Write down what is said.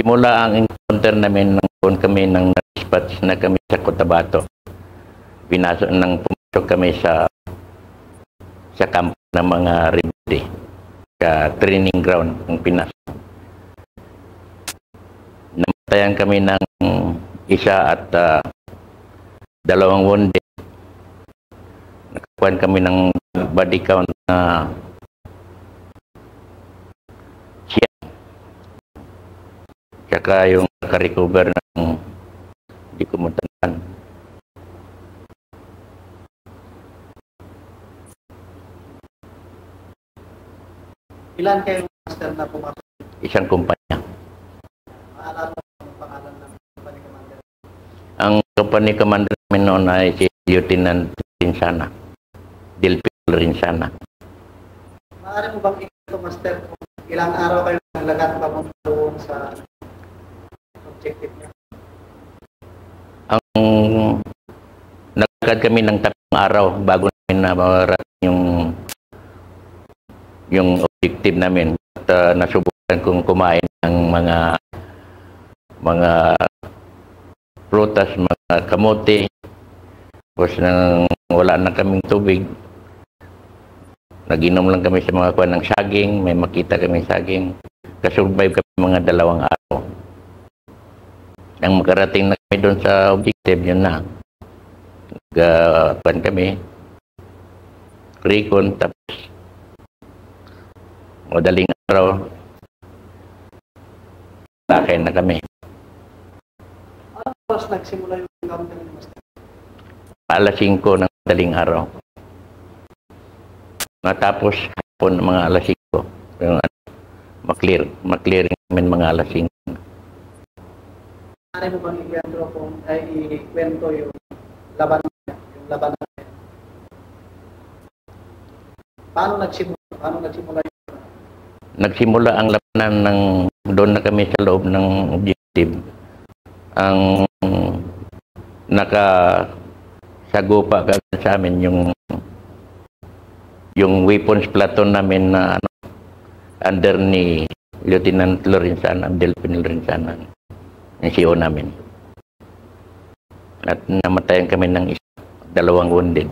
Simula ang encounter namin nung kami ng dispatch na kami sa Cotabato. Pumasok kami sa camp ng mga rebelde, sa training ground ng Pinas. Namatayan kami ng isa at 2 wounded. Nakakuha kami ng body count na saka yung naka-recover ng hindi ko matandaan. Ilan kayong master na pumasok? Isang kumpanya. Maalala mo ang pangalan ng company commander? Ang company commander namin noon ay si Lieutenant Rinsana. Delpino Rinsana. Maaari mo bang ito, master, kung ilang araw kayo naglagat papunta doon sa objective niya? Ang nagkad kami ng 3 araw bago namin na marating yung objective namin. At nasubukan kong kumain ng mga prutas, mga kamote. Tapos nang wala na kaming tubig, nag-inom lang kami sa mga kuwan ng saging, may makita kami saging. Kasurvive kami mga 2 araw. Nang makarating na kami doon sa objective, yun na. Nag-kuwan kami. Recon, tapos madaling araw, lakay na kami. Ano oras nagsimula yung encounter ni master? Alas 5 ng madaling araw. Natapos hapon mga alas 5. Yung maklearing namin mga alas 5. Ano mo bang ikwento yung labanan? Paano nagsimula yun? Nagsimula ang labanan ng doon na kami sa loob ng objective. Ang nakasagupa kagad sa amin yung weapons platoon namin na under ni Lieutenant Lorenzana, Delpino Lorenzana, yung CO namin. At namatayan kami ng 2 wounded.